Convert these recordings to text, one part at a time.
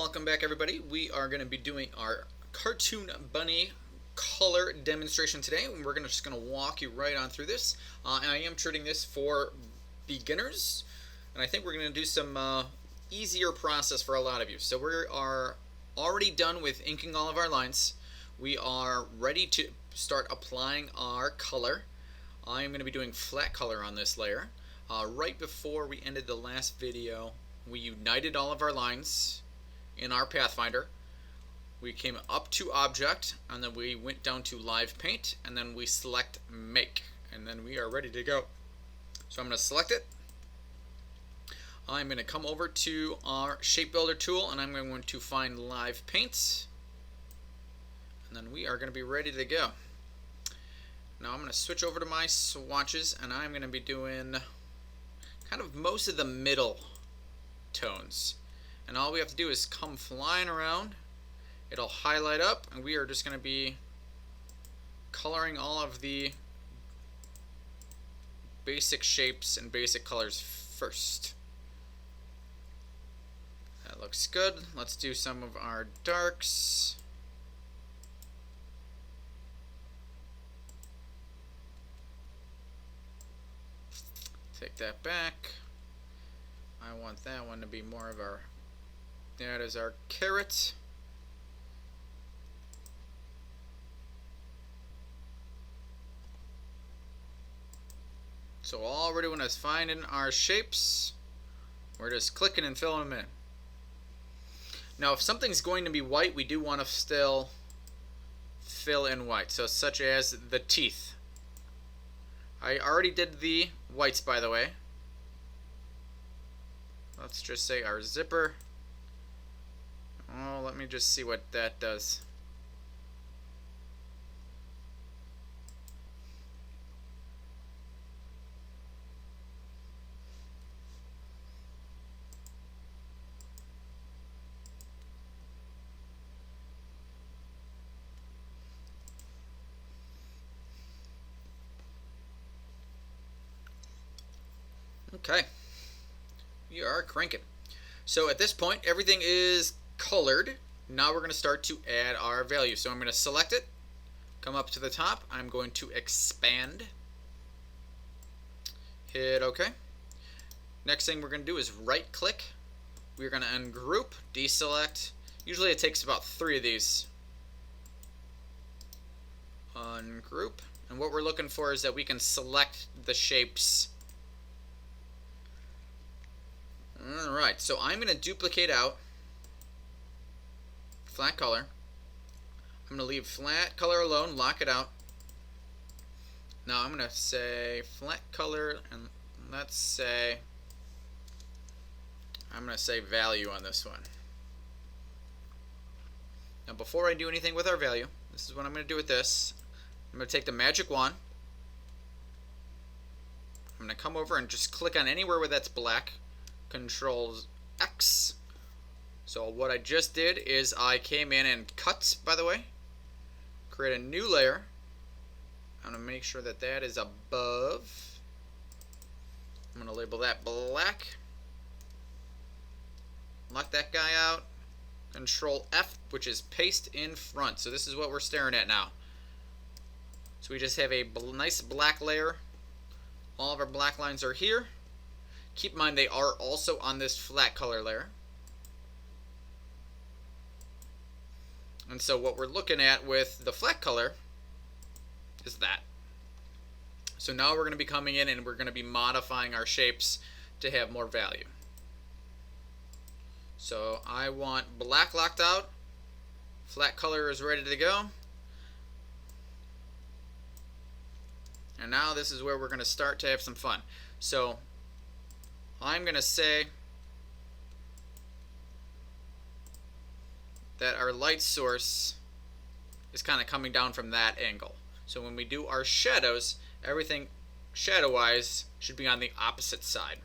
Welcome back, everybody. We are going to be doing our cartoon bunny color demonstration today, and we're just going to walk you right on through this. And I am treating this for beginners, and I think we're going to do some easier process for a lot of you. So we are already done with inking all of our lines. We are ready to start applying our color. I am going to be doing flat color on this layer. Right before we ended the last video, we united all of our lines in our Pathfinder. We came up to Object, and then we went down to Live Paint, and then we select Make, and then we are ready to go. So I'm going to select it. I'm going to come over to our Shape Builder tool, and I'm going to find Live Paint, and then we are going to be ready to go. Now I'm going to switch over to my swatches, and I'm going to be doing kind of most of the middle tones. And all we have to do is come flying around. It'll highlight up, and we are just going to be coloring all of the basic shapes and basic colors first. That looks good. Let's do some of our darks. Take that back. I want that one to be more of our, that is our carrot. So already when I was finding our shapes, we're just clicking and filling them in. Now if something's going to be white, we do want to still fill in white. So such as the teeth. I already did the whites, by the way. Let's just say our zipper. Oh, let me just see what that does. Okay, we are cranking. So at this point, everything is colored. Now we're going to start to add our value. So I'm going to select it, come up to the top. I'm going to expand, hit OK. Next thing we're going to do is right click. We're going to ungroup, deselect. Usually it takes about 3 of these. Ungroup. And what we're looking for is that we can select the shapes. Alright, so I'm going to duplicate out flat color. I'm going to leave flat color alone, lock it out. Now I'm going to say flat color, and let's say, I'm going to say value on this one. Now before I do anything with our value, this is what I'm going to do with this. I'm going to take the magic wand. I'm going to come over and just click on anywhere where that's black. Control X. So what I just did is I came in and cut, by the way, create a new layer. I'm going to make sure that that is above. I'm going to label that black. Lock that guy out. Control F, which is paste in front. So this is what we're staring at now. So we just have a nice black layer. All of our black lines are here. Keep in mind they are also on this flat color layer. And so what we're looking at with the flat color is that. So now we're going to be coming in and we're going to be modifying our shapes to have more value. So I want black locked out. Flat color is ready to go. And now this is where we're going to start to have some fun. So I'm going to say that our light source is kind of coming down from that angle. So when we do our shadows, everything shadow-wise should be on the opposite side.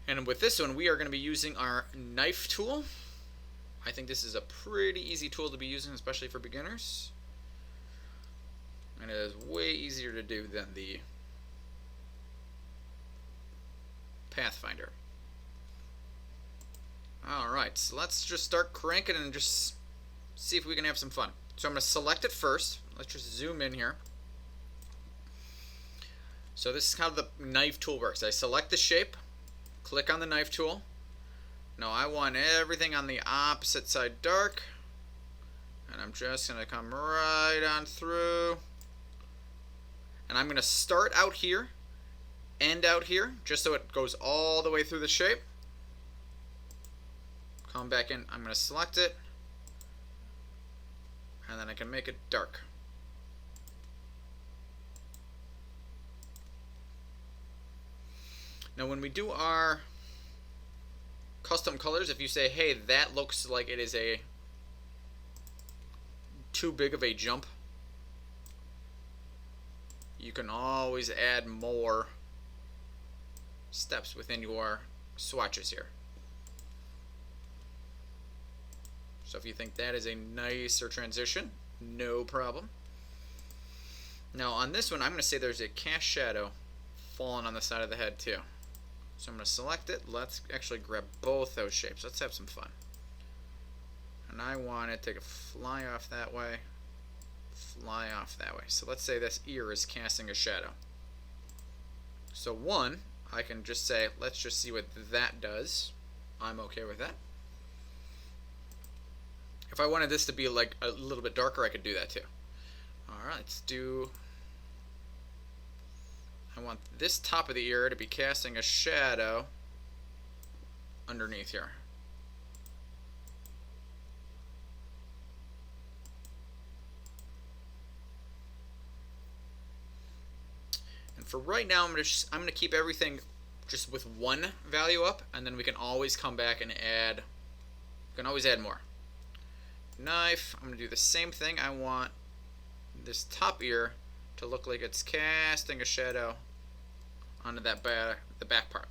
And with this one, we are going to be using our knife tool. I think this is a pretty easy tool to be using, especially for beginners. And it is way easier to do than the Pathfinder. All Alright, so let's just start cranking and just see if we can have some fun. So I'm going to select it first. Let's just zoom in here. So this is how the knife tool works. I select the shape, click on the knife tool. Now I want everything on the opposite side dark. And I'm just going to come right on through. And I'm going to start out here, end out here, just so it goes all the way through the shape. Come back in, I'm going to select it. And then I can make it dark. Now when we do our custom colors, if you say, hey, that looks like it is a too big of a jump, you can always add more steps within your swatches here. So if you think that is a nicer transition, no problem. Now on this one, I'm going to say there's a cast shadow falling on the side of the head too. So I'm going to select it. Let's actually grab both those shapes. Let's have some fun. And I want it to fly off that way, fly off that way. So let's say this ear is casting a shadow. So one, I can just say, let's just see what that does. I'm okay with that. If I wanted this to be like a little bit darker, I could do that too. Alright, let's do... I want this top of the ear to be casting a shadow underneath here. And for right now, I'm gonna keep everything just with one value up, and then we can always come back and add. We can always add more. Knife. I'm gonna do the same thing. I want this top ear to look like it's casting a shadow onto that the back part.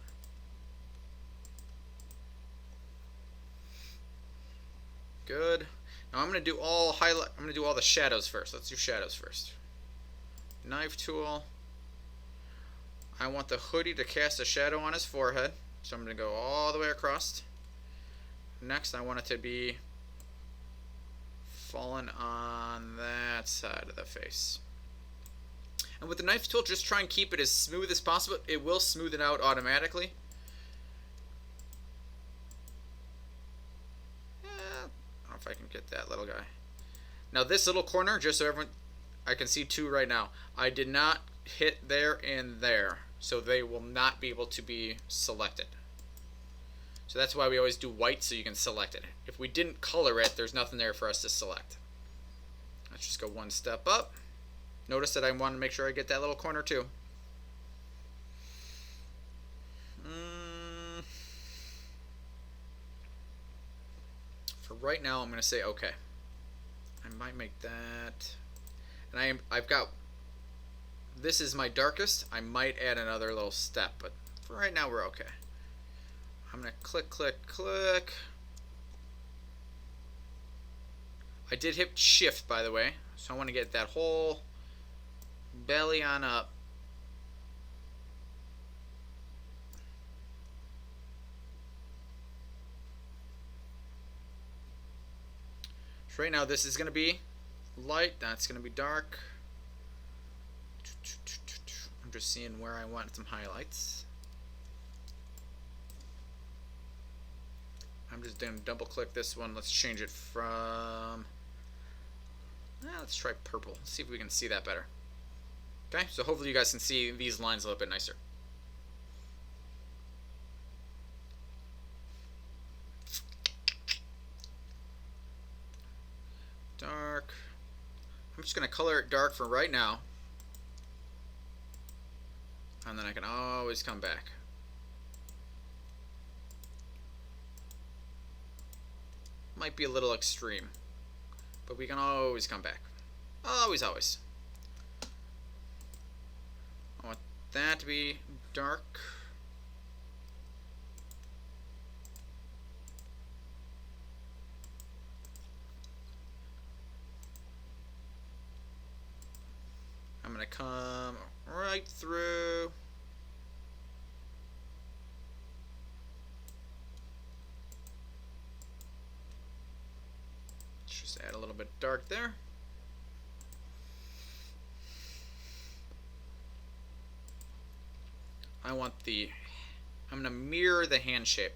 Good. Now I'm gonna do all the shadows first. Let's do shadows first. Knife tool. I want the hoodie to cast a shadow on his forehead, so I'm gonna go all the way across. Next, I want it to be falling on that side of the face. And with the knife tool, just try and keep it as smooth as possible. It will smooth it out automatically. I don't know if I can get that little guy. Now this little corner, just so everyone, I can see two right now. I did not hit there and there, so they will not be able to be selected. So that's why we always do white, so you can select it. If we didn't color it, there's nothing there for us to select. Let's just go one step up. Notice that I want to make sure I get that little corner too. For right now, I'm going to say okay. I might make that, and I've got, this is my darkest. I might add another little step, but for right now we're okay. I'm going to click, click, click. I did hit shift, by the way, so I want to get that whole belly on up. So right now this is going to be light, that's going to be dark. I'm just seeing where I want some highlights. I'm just going to double click this one. Let's change it from, let's try purple. See if we can see that better. Okay, so hopefully you guys can see these lines a little bit nicer. Dark. I'm just going to color it dark for right now. And then I can always come back. Might be a little extreme, but we can always come back. Always, always. I want that to be dark. I'm going to come right through. Let's just add a little bit dark there. I'm going to mirror the hand shape.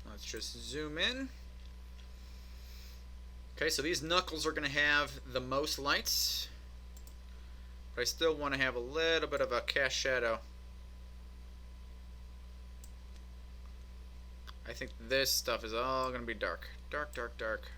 Let's just zoom in. Okay, so these knuckles are going to have the most lights, but I still want to have a little bit of a cast shadow. I think this stuff is all going to be dark. Dark, dark, dark.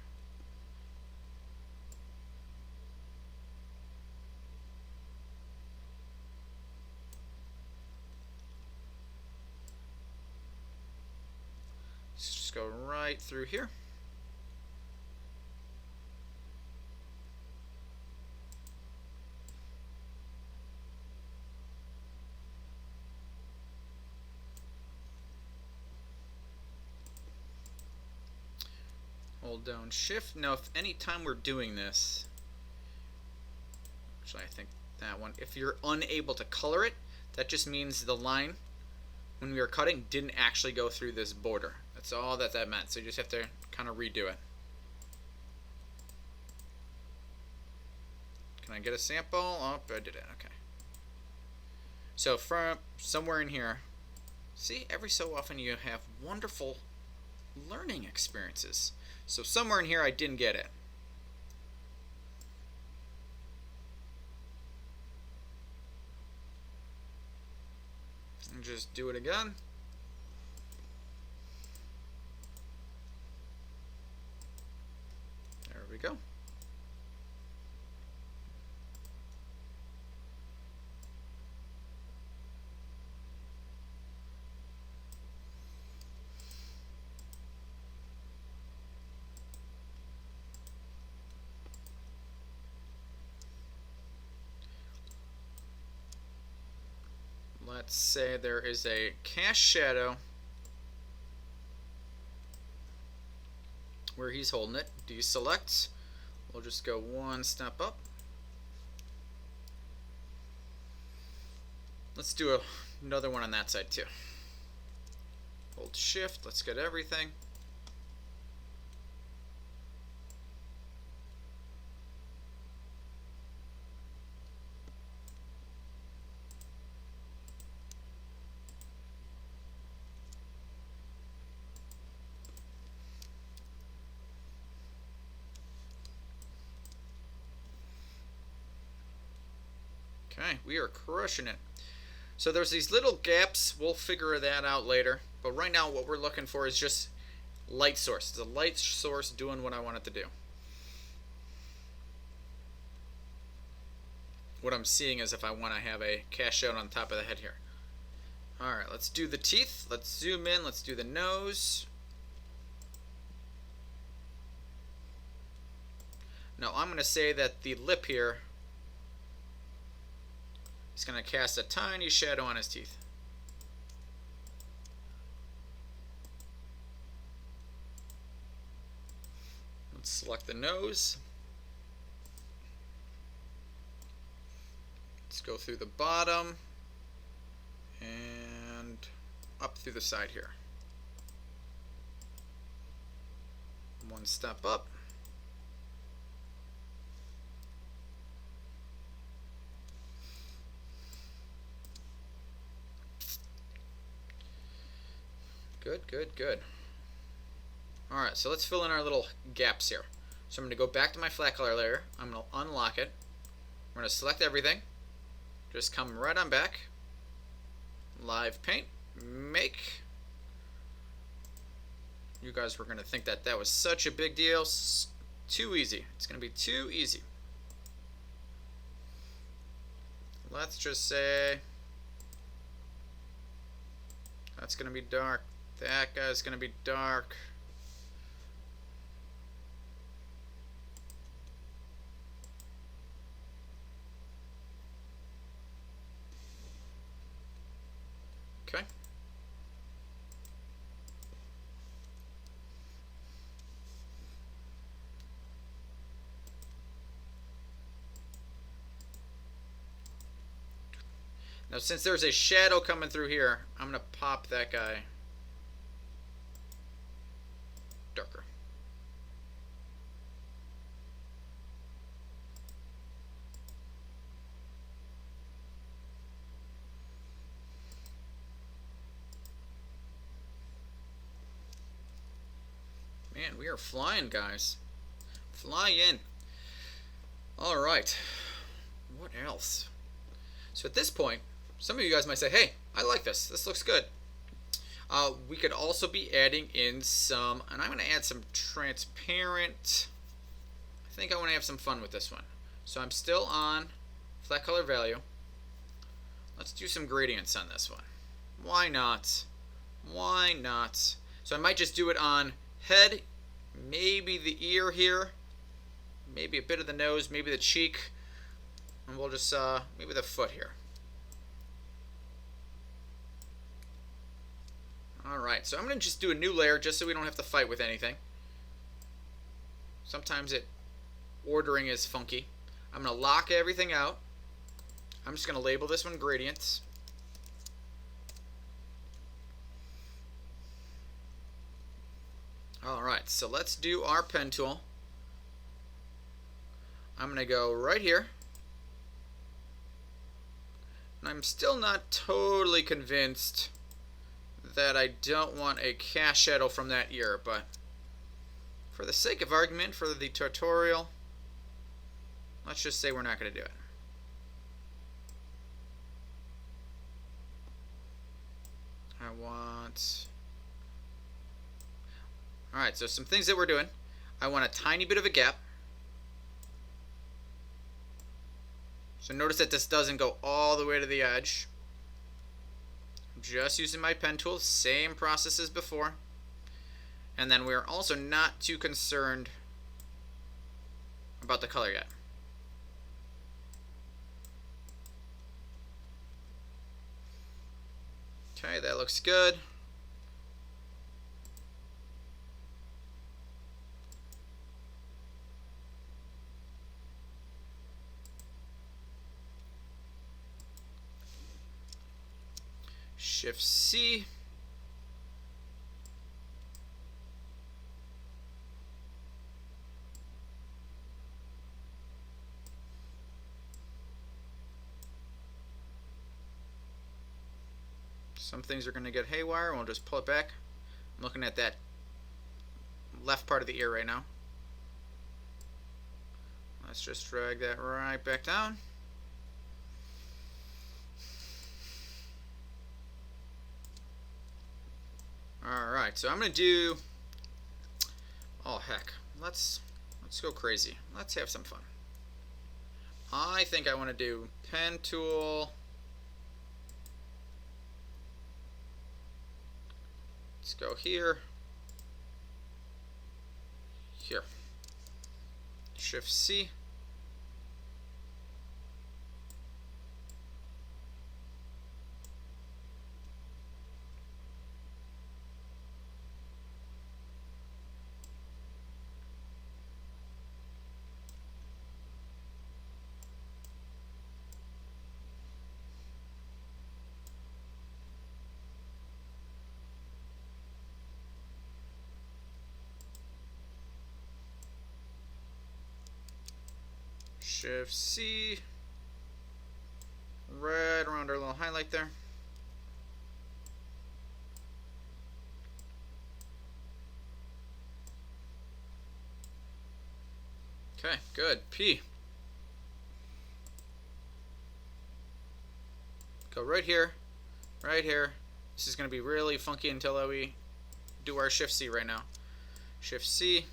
Let's just go right through here. Hold down shift. Now if any time we're doing this, actually I think that one, if you're unable to color it, that just means the line when we were cutting didn't actually go through this border. That's all that meant. So you just have to kind of redo it. Can I get a sample? Oh, I did it. Okay. So from somewhere in here, see, every so often you have wonderful learning experiences. So somewhere in here I didn't get it. And just do it again. There we go. Let's say there is a cast shadow where he's holding it. Deselect. We'll just go one step up. Let's do another one on that side too. Hold shift. Let's get everything. Okay, we are crushing it. So there's these little gaps. We'll figure that out later. But right now what we're looking for is just light source. It's a light source doing what I want it to do. What I'm seeing is if I want to have a cast shadow on top of the head here. Alright, let's do the teeth. Let's zoom in. Let's do the nose. Now I'm going to say that the lip here, he's going to cast a tiny shadow on his teeth. Let's select the nose. Let's go through the bottom and up through the side here. One step up. Good, good, good. Alright, so let's fill in our little gaps here. So I'm going to go back to my flat color layer. I'm going to unlock it. We're going to select everything. Just come right on back. Live paint. Make. You guys were going to think that that was such a big deal. Too easy. It's going to be too easy. Let's just say that's going to be dark. That guy's going to be dark. Okay. Now since there's a shadow coming through here, I'm going to pop that guy darker. Man, we are flying, guys. Fly in. All right. What else? So at this point, some of you guys might say, hey, I like this. This looks good. We could also be adding in some, and I'm going to add some transparent. I think I want to have some fun with this one. So I'm still on flat color value. Let's do some gradients on this one. Why not? Why not? So I might just do it on head, maybe the ear here, maybe a bit of the nose, maybe the cheek, and we'll just, maybe the foot here. Alright, so I'm going to just do a new layer just so we don't have to fight with anything. Sometimes ordering is funky. I'm going to lock everything out. I'm just going to label this one gradients. Alright, so let's do our pen tool. I'm going to go right here. And I'm still not totally convinced that I don't want a cast shadow from that ear, but for the sake of argument, for the tutorial, let's just say we're not going to do it. I want... Alright, so some things that we're doing. I want a tiny bit of a gap. So notice that this doesn't go all the way to the edge. I'm just using my pen tool, same process as before. And then we're also not too concerned about the color yet. Okay, that looks good. Shift C. Some things are going to get haywire, and we'll just pull it back. I'm looking at that left part of the ear right now. Let's just drag that right back down. Alright, so I'm going to do... Oh, heck. Let's go crazy. Let's have some fun. I think I want to do pen tool... Let's go here. Here. Shift C. Shift C, right around our little highlight there. Okay, good. P. Go right here, right here. This is going to be really funky until we do our Shift C right now. Shift C.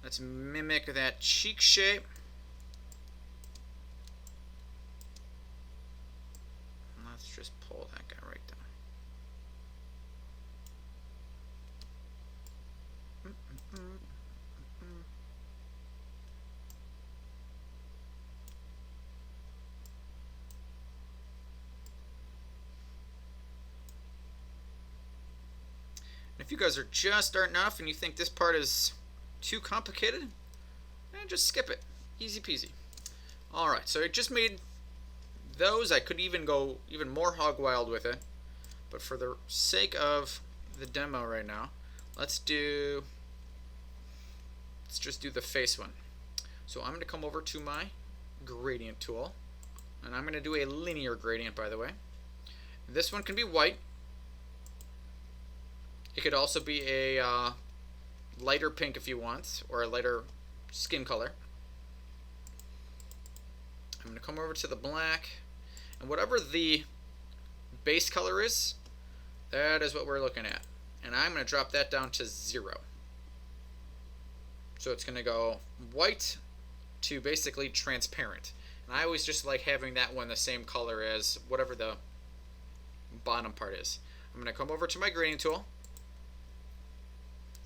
Let's mimic that cheek shape. Let's just pull that guy right down. If you guys are just starting off and you think this part is too complicated, just skip it. Easy peasy. Alright, so I just made those. I could even go even more hog wild with it. But for the sake of the demo right now, let's just do the face one. So I'm going to come over to my gradient tool, and I'm going to do a linear gradient, by the way. This one can be white. It could also be a lighter pink if you want, or a lighter skin color. I'm going to come over to the black, and whatever the base color is, that is what we're looking at. And I'm going to drop that down to 0. So it's going to go white to basically transparent. And I always just like having that one the same color as whatever the bottom part is. I'm going to come over to my gradient tool.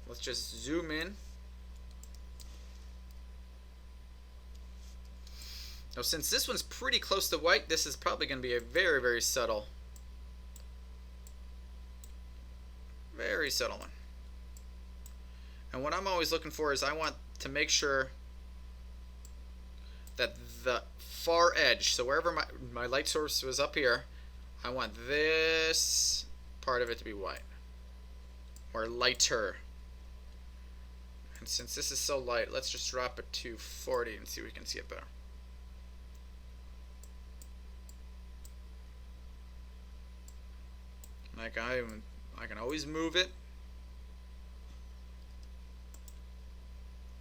Let's just zoom in. Now, since this one's pretty close to white, this is probably going to be a very, very subtle one. And what I'm always looking for is I want to make sure that the far edge, so wherever my light source was up here, I want this part of it to be white, or lighter. And since this is so light, let's just drop it to 40 and see if we can see it better. Like I can always move it.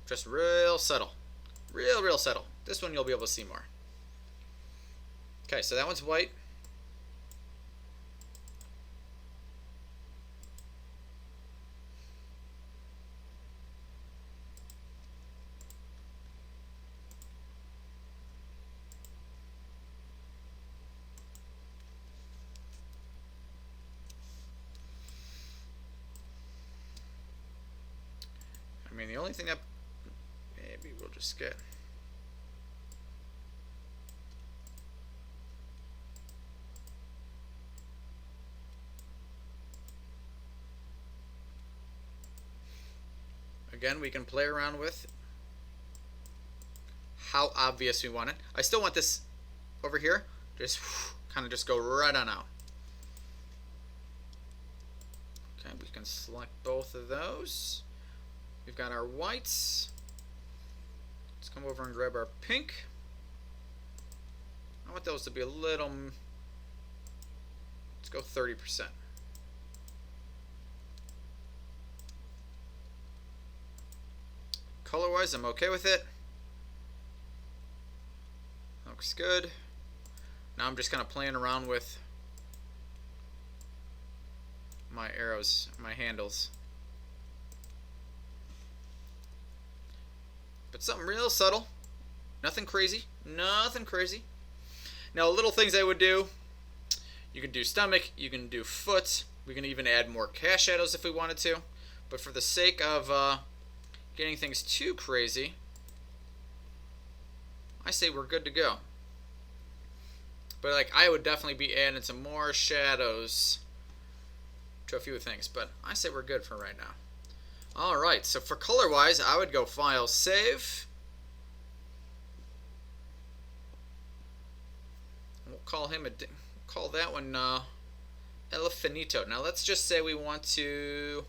Just real subtle. Real subtle. This one you'll be able to see more. Okay, so that one's white. I mean, the only thing that maybe we'll just get. Again, we can play around with how obvious we want it. I still want this over here, just kind of just go right on out. Okay, we can select both of those. We've got our whites. Let's come over and grab our pink. I want those to be a little, let's go 30%. Color-wise, I'm okay with it. Looks good. Now I'm just kind of playing around with my arrows, my handles. But something real subtle. Nothing crazy. Nothing crazy. Now, little things I would do. You can do stomach. You can do foot. We can even add more cast shadows if we wanted to. But for the sake of getting things too crazy, I say we're good to go. But like, I would definitely be adding some more shadows to a few things. But I say we're good for right now. Alright, so for color-wise, I would go File, Save. We'll call that one Elefinito. Now let's just say we want to.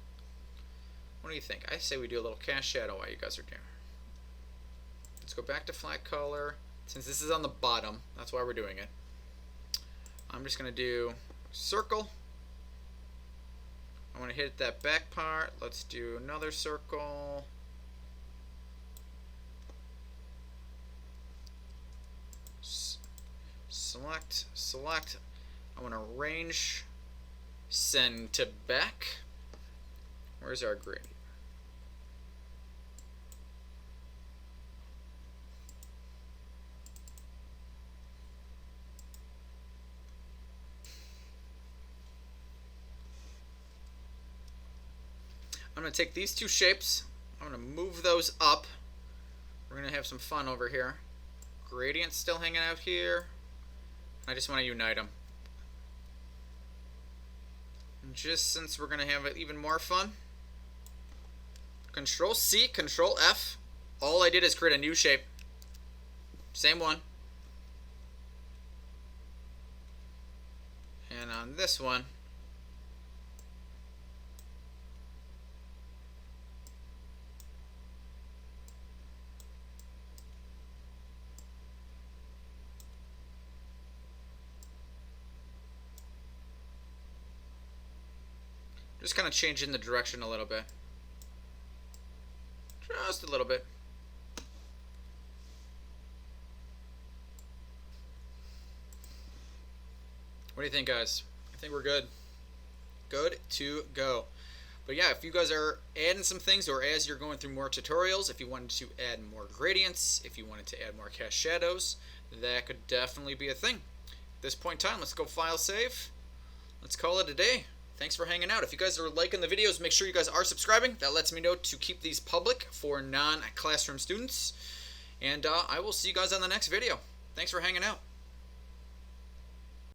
What do you think? I say we do a little cast shadow while you guys are doing. Let's go back to flat color. Since this is on the bottom, that's why we're doing it. I'm just gonna do circle. I want to hit that back part. Let's do another circle. Select. I want to range, send to back. Where's our grid? I'm going to take these two shapes. I'm going to move those up. We're going to have some fun over here. Gradient's still hanging out here. I just want to unite them. And just since we're going to have even more fun, Control C, Control F. All I did is create a new shape. Same one. And on this one, just kind of changing the direction a little bit. Just a little bit. What do you think, guys? I think we're good. Good to go. But yeah, if you guys are adding some things, or as you're going through more tutorials, if you wanted to add more gradients, if you wanted to add more cast shadows, that could definitely be a thing. At this point in time, let's go file save. Let's call it a day. Thanks for hanging out. If you guys are liking the videos, make sure you guys are subscribing. That lets me know to keep these public for non-classroom students. And I will see you guys on the next video. Thanks for hanging out.